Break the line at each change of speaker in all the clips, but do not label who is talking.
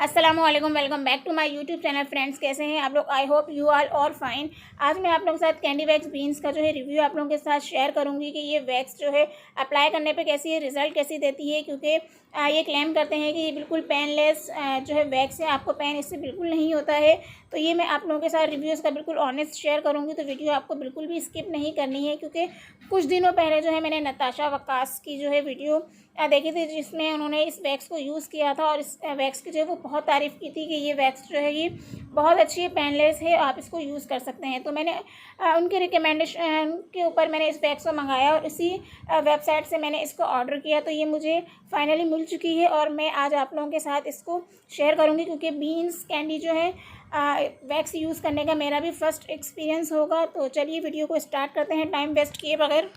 अस्सलामुअलैकुम, welcome back to my YouTube channel. Friends, कैसे हैं आप लोग? I hope you are all fine. आज मैं आप लोगों के साथ कैंडी वैक्स बीन्स का जो है रिव्यू आप लोगों के साथ शेयर करूंगी कि ये वैक्स जो है अप्लाई करने पे कैसी है, रिजल्ट कैसी देती है। क्योंकि ये क्लेम करते हैं कि ये बिल्कुल पेनलेस जो है वैक्स है, आपको पेन इससे बिल्कुल नहीं होता है। तो ये मैं आप लोगों के साथ रिव्यू इसका बिल्कुल ऑनेस्ट शेयर करूँगी, तो वीडियो आपको बिल्कुल भी स्किप नहीं करनी है। क्योंकि कुछ दिनों पहले जो है मैंने नताशा वक्कास की जो है वीडियो देखी थी, जिसमें उन्होंने इस वैक्स को यूज़ किया था और इस वैक्स की जो है वो बहुत तारीफ़ की थी कि ये वैक्स जो है ये बहुत अच्छी है, पेनलेस है, आप इसको यूज़ कर सकते हैं। तो मैंने उनके रिकमेंडेशन के ऊपर मैंने इस वैक्स को मंगाया और इसी वेबसाइट से मैंने इसको ऑर्डर किया। तो ये मुझे फाइनली मिल चुकी है और मैं आज आप लोगों के साथ इसको शेयर करूँगी, क्योंकि बीन्स कैंडी जो है वैक्स यूज़ करने का मेरा भी फ़र्स्ट एक्सपीरियंस होगा। तो चलिए वीडियो को स्टार्ट करते हैं टाइम वेस्ट किए बगैर।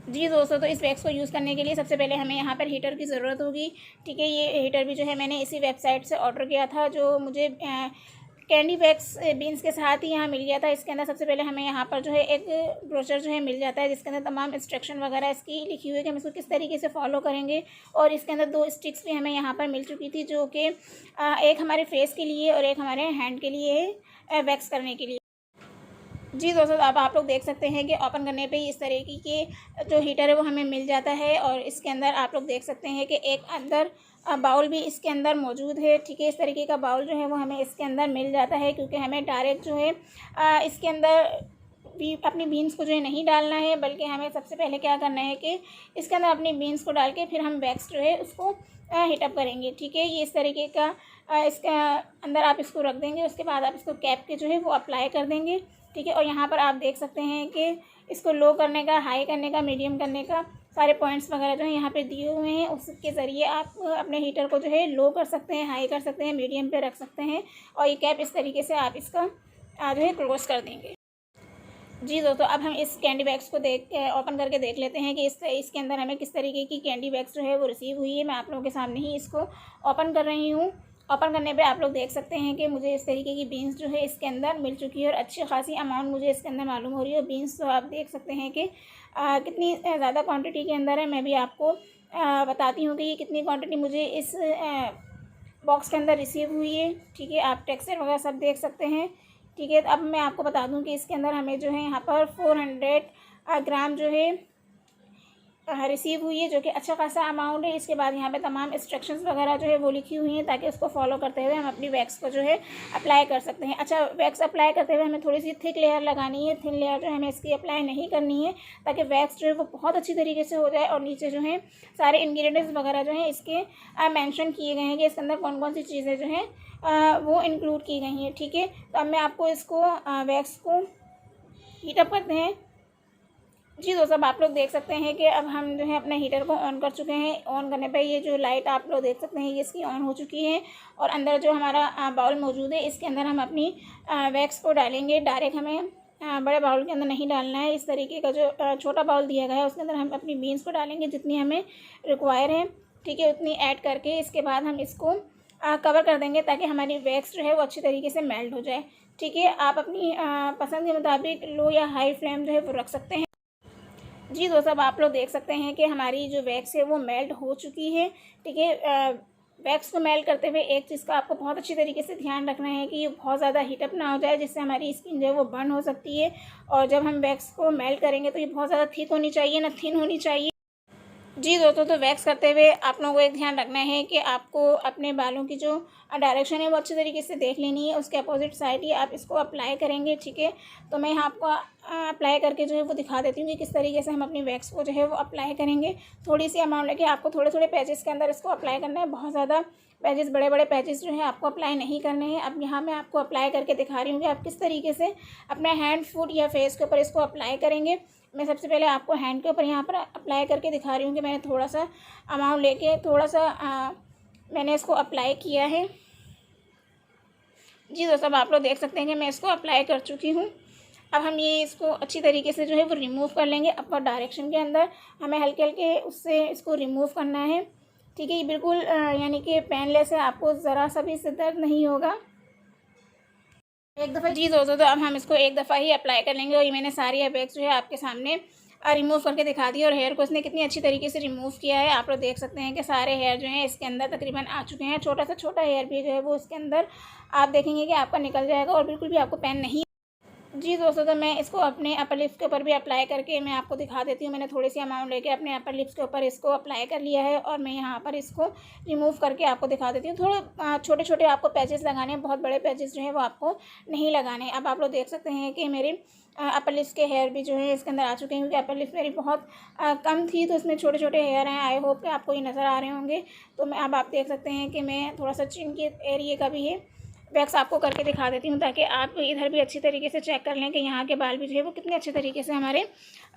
जी दोस्तों, तो इस वैक्स को यूज़ करने के लिए सबसे पहले हमें यहाँ पर हीटर की ज़रूरत होगी। ठीक है, ये हीटर भी जो है मैंने इसी वेबसाइट से ऑर्डर किया था, जो मुझे कैंडी वैक्स बीन्स के साथ ही यहाँ मिल गया था। इसके अंदर सबसे पहले हमें यहाँ पर जो है एक ब्रोशर जो है मिल जाता है, जिसके अंदर तमाम इंस्ट्रक्शन वगैरह इसकी लिखी हुई है कि हम इसको किस तरीके से फॉलो करेंगे। और इसके अंदर 2 स्टिक्स भी हमें यहाँ पर मिल चुकी थी, जो कि एक हमारे फेस के लिए और एक हमारे हैंड के लिए है, वैक्स करने के लिए। जी दोस्तों, अब आप लोग देख सकते हैं कि ओपन करने पे इस तरीके के जो हीटर है वो हमें मिल जाता है। और इसके अंदर आप लोग देख सकते हैं कि एक अंदर बाउल भी इसके अंदर मौजूद है। ठीक है, इस तरीके का बाउल जो है वो हमें इसके अंदर मिल जाता है, क्योंकि हमें डायरेक्ट जो है इसके अंदर भी अपनी बीन्स को जो है नहीं डालना है, बल्कि हमें सबसे पहले क्या करना है कि इसके अंदर अपनी बीन्स को डाल के फिर हम वैक्स जो है उसको हीटअप करेंगे। ठीक है, ये इस तरीके का इसका अंदर आप इसको रख देंगे। उसके बाद आप इसको कैप के जो है वो अप्लाई कर देंगे। ठीक है, और यहाँ पर आप देख सकते हैं कि इसको लो करने का, हाई करने का, मीडियम करने का सारे पॉइंट्स वगैरह जो है यहाँ पे दिए हुए हैं। उसके ज़रिए आप अपने हीटर को जो है लो कर सकते हैं, हाई कर सकते हैं, मीडियम पे रख सकते हैं। और ये कैप इस तरीके से आप इसका जो है क्लोज कर देंगे। जी दोस्तों, अब हम इस कैंडी वैक्स को ओपन करके देख लेते हैं कि इसके अंदर हमें किस तरीके की कैंडी वैक्स जो है वो रिसीव हुई है। मैं आप लोगों के सामने ही इसको ओपन कर रही हूँ। ओपन करने पे आप लोग देख सकते हैं कि मुझे इस तरीके की बीन्स जो है इसके अंदर मिल चुकी है और अच्छी खासी अमाउंट मुझे इसके अंदर मालूम हो रही है। बीन्स तो आप देख सकते हैं कि कितनी ज़्यादा क्वांटिटी के अंदर है। मैं भी आपको बताती हूँ कि ये कितनी क्वांटिटी मुझे इस बॉक्स के अंदर रिसीव हुई है। ठीक है, आप टेक्सचर वगैरह सब देख सकते हैं। ठीक है, अब मैं आपको बता दूं कि इसके अंदर हमें जो है यहाँ पर 400 ग्राम जो है रिसीव हुई है, जो कि अच्छा खासा अमाउंट है। इसके बाद यहाँ पे तमाम इंस्ट्रक्शंस वगैरह जो है वो लिखी हुई हैं, ताकि उसको फॉलो करते हुए हम अपनी वैक्स को जो है अप्लाई कर सकते हैं। अच्छा, वैक्स अप्लाई करते हुए हमें थोड़ी सी थिक लेयर लगानी है, थिन लेयर जो है हमें इसकी अप्लाई नहीं करनी है, ताकि वैक्स जो है वो बहुत अच्छी तरीके से हो जाए। और नीचे जो है सारे इंग्रेडिएंट्स वगैरह जो हैं इसके मेंशन किए गए हैं कि इसके अंदर कौन कौन सी चीज़ें जो हैं वो इंक्लूड की गई हैं। ठीक है, तो अब मैं आपको इसको वैक्स को हीटअप करते हैं। जी दोस्तों, अब आप लोग देख सकते हैं कि अब हम जो है अपने हीटर को ऑन कर चुके हैं। ऑन करने पे ये जो लाइट आप लोग देख सकते हैं ये इसकी ऑन हो चुकी है। और अंदर जो हमारा बाउल मौजूद है, इसके अंदर हम अपनी वैक्स को डालेंगे। डायरेक्ट हमें बड़े बाउल के अंदर नहीं डालना है। इस तरीके का जो छोटा बाउल दिया गया है उसके अंदर हम अपनी बीन्स को डालेंगे, जितनी हमें रिक्वायर है। ठीक है, उतनी ऐड करके इसके बाद हम इसको कवर कर देंगे, ताकि हमारी वैक्स जो है वो अच्छी तरीके से मेल्ट हो जाए। ठीक है, आप अपनी पसंद के मुताबिक लो या हाई फ्लेम जो है वो रख सकते हैं। जी दोस्तों, अब आप लोग देख सकते हैं कि हमारी जो वैक्स है वो मेल्ट हो चुकी है। ठीक है, वैक्स को मेल्ट करते हुए एक चीज़ का आपको बहुत अच्छी तरीके से ध्यान रखना है कि ये बहुत ज़्यादा हीटअप ना हो जाए, जिससे हमारी स्किन जो है वो बर्न हो सकती है। और जब हम वैक्स को मेल्ट करेंगे तो ये बहुत ज़्यादा थिक होनी चाहिए, ना थिन होनी चाहिए। जी दोस्तों, तो वैक्स करते हुए आप लोगों को एक ध्यान रखना है कि आपको अपने बालों की जो डायरेक्शन है वो अच्छे तरीके से देख लेनी है। उसके अपोजिट साइड ही आप इसको अप्लाई करेंगे। ठीक है, तो मैं यहाँ आपको अप्लाई करके जो है वो दिखा देती हूँ कि किस तरीके से हम अपनी वैक्स को जो है वो अप्लाई करेंगे। थोड़ी सी अमाउंट लेके आपको थोड़े थोड़े पैचेस के अंदर इसको अप्लाई करना है। बहुत ज़्यादा पैचेस, बड़े बड़े पैचेस जो है आपको अप्लाई नहीं करने हैं। अब यहाँ मैं आपको अप्लाई करके दिखा रही हूँ कि आप किस तरीके से अपने हैंड, फुट या फेस के ऊपर इसको अप्लाई करेंगे। मैं सबसे पहले आपको हैंड के ऊपर यहाँ पर अप्लाई करके दिखा रही हूँ कि मैंने थोड़ा सा अमाउंट लेके थोड़ा सा मैंने इसको अप्लाई किया है। जी दोस्तों, अब आप लोग देख सकते हैं कि मैं इसको अप्लाई कर चुकी हूँ। अब हम ये इसको अच्छी तरीके से जो है वो रिमूव कर लेंगे। अपर डायरेक्शन के अंदर हमें हल्के हल्के उससे इसको रिमूव करना है। ठीक है, ये बिल्कुल यानी कि पेनलेस है, आपको ज़रा सा भी दर्द नहीं होगा एक दफ़ा। जी दोस्तों, तो अब हम इसको एक दफ़ा ही अप्लाई कर लेंगे। और ये मैंने सारी वैक्स जो है आपके सामने रिमूव करके दिखा दिया और हेयर को इसने कितनी अच्छी तरीके से रिमूव किया है। आप लोग देख सकते हैं कि सारे हेयर जो हैं इसके अंदर तकरीबन आ चुके हैं। छोटा सा छोटा हेयर भी जो है वो इसके अंदर आप देखेंगे कि आपका निकल जाएगा और बिल्कुल भी आपको पेन नहीं। जी दोस्तों, तो मैं इसको अपने अपर लिप्स के ऊपर भी अप्लाई करके मैं आपको दिखा देती हूँ। मैंने थोड़ी सी अमाउंट लेके अपने अपर लिप्स के ऊपर इसको अप्लाई कर लिया है और मैं यहाँ पर इसको रिमूव करके आपको दिखा देती हूँ। थोड़े छोटे छोटे आपको पैचेस लगाने हैं, बहुत बड़े पैचेस जो है वो आपको नहीं लगाने। अब आप लोग देख सकते हैं कि मेरे अपर लिप्स के हेयर भी जो है इसके अंदर आ चुके हैं, क्योंकि अपर लिप्स मेरी बहुत कम थी तो इसमें छोटे छोटे हेयर हैं। आई होप कि आपको ये नज़र आ रहे होंगे। तो मैं अब आप देख सकते हैं कि मैं थोड़ा सा चिन के एरिए का भी है वैक्स आपको करके दिखा देती हूँ, ताकि आप इधर भी अच्छी तरीके से चेक कर लें कि यहाँ के बाल भी जो है वो कितने अच्छे तरीके से हमारे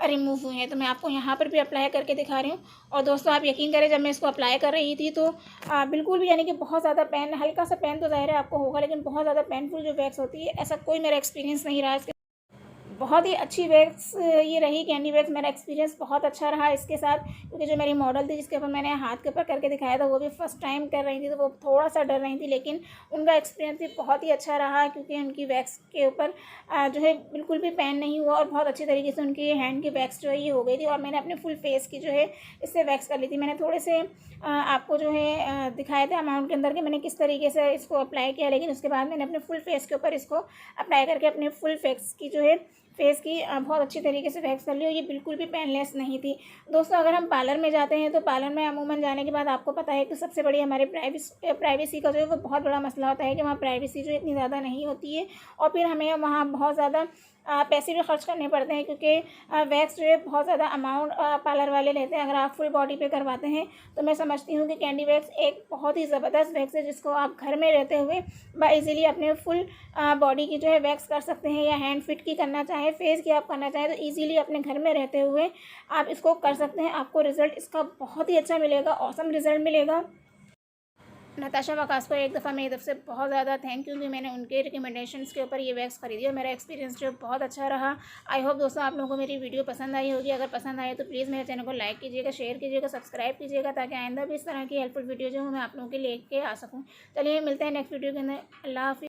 रिमूव हुए हैं। तो मैं आपको यहाँ पर भी अप्लाई करके दिखा रही हूँ। और दोस्तों आप यकीन करें, जब मैं इसको अप्लाई कर रही थी तो बिल्कुल भी यानी कि बहुत ज़्यादा पेन, हल्का सा पेन तो ज़ाहिर है आपको होगा, लेकिन बहुत ज़्यादा पेनफुल जो वैक्स होती है ऐसा कोई मेरा एक्सपीरियंस नहीं रहा इसके। बहुत ही अच्छी वैक्स ये रही कैंडी वैक्स। मेरा एक्सपीरियंस बहुत अच्छा रहा इसके साथ, क्योंकि जो मेरी मॉडल थी जिसके ऊपर मैंने हाथ के ऊपर करके दिखाया था वो भी फर्स्ट टाइम कर रही थी, तो वो थोड़ा सा डर रही थी, लेकिन उनका एक्सपीरियंस भी बहुत ही अच्छा रहा, क्योंकि उनकी वैक्स के ऊपर जो है बिल्कुल भी पेन नहीं हुआ और बहुत अच्छी तरीके से उनकी हैंड की वैक्स जो है ये हो गई थी। और मैंने अपने फुल फेस की जो है इससे वैक्स कर ली थी। मैंने थोड़े से आपको जो है दिखाए थे अमाउंट के अंदर कि मैंने किस तरीके से इसको अप्लाई किया, लेकिन उसके बाद मैंने अपने फुल फेस के ऊपर इसको अप्लाई करके अपने फुल फेस की जो है फेस की बहुत अच्छी तरीके से वैक्स कर ली और ये बिल्कुल भी पेनलेस नहीं थी। दोस्तों अगर हम पार्लर में जाते हैं तो पार्लर में अमूमन जाने के बाद आपको पता है कि सबसे बड़ी हमारे प्राइवेसी का जो है वो बहुत बड़ा मसला होता है कि वहाँ प्राइवेसी जो इतनी ज़्यादा नहीं होती है और फिर हमें वहाँ बहुत ज़्यादा पैसे भी खर्च करने पड़ते हैं, क्योंकि वैक्स जो है बहुत ज़्यादा अमाउंट पार्लर वाले लेते हैं। अगर आप फुल बॉडी पे करवाते हैं तो मैं समझती हूँ कि कैंडी वैक्स एक बहुत ही ज़बरदस्त वैक्स है, जिसको आप घर में रहते हुए ईज़िली अपने फुल बॉडी की जो है वैक्स कर सकते हैं, या हैंड फिट की करना चाहें, फेस की आप करना चाहें तो ईज़िली अपने घर में रहते हुए आप इसको कर सकते हैं। आपको रिज़ल्ट इसका बहुत ही अच्छा मिलेगा, ऑसम रिज़ल्ट मिलेगा। नताशा वकास को एक दफ़ा मेरी तरफ से बहुत ज़्यादा थैंक यू कि मैंने उनके रिकमेंडेशंस के ऊपर ये वैक्स खरीदी और मेरा एक्सपीरियंस जो बहुत अच्छा रहा। आई होप दोस्तों आप लोगों को मेरी वीडियो पसंद आई होगी। अगर पसंद आए तो प्लीज़ मेरे चैनल को लाइक कीजिएगा, शेयर कीजिएगा, सब्सक्राइब कीजिएगा, ताकि आइंदा भी इस तरह की हेल्पफुल वीडियो जो मैं आप लोगों के लेके आ सकूँ। चलिए मिलते हैं नेक्स्ट वीडियो के अंदर। अल्लाह हाफ़िज़।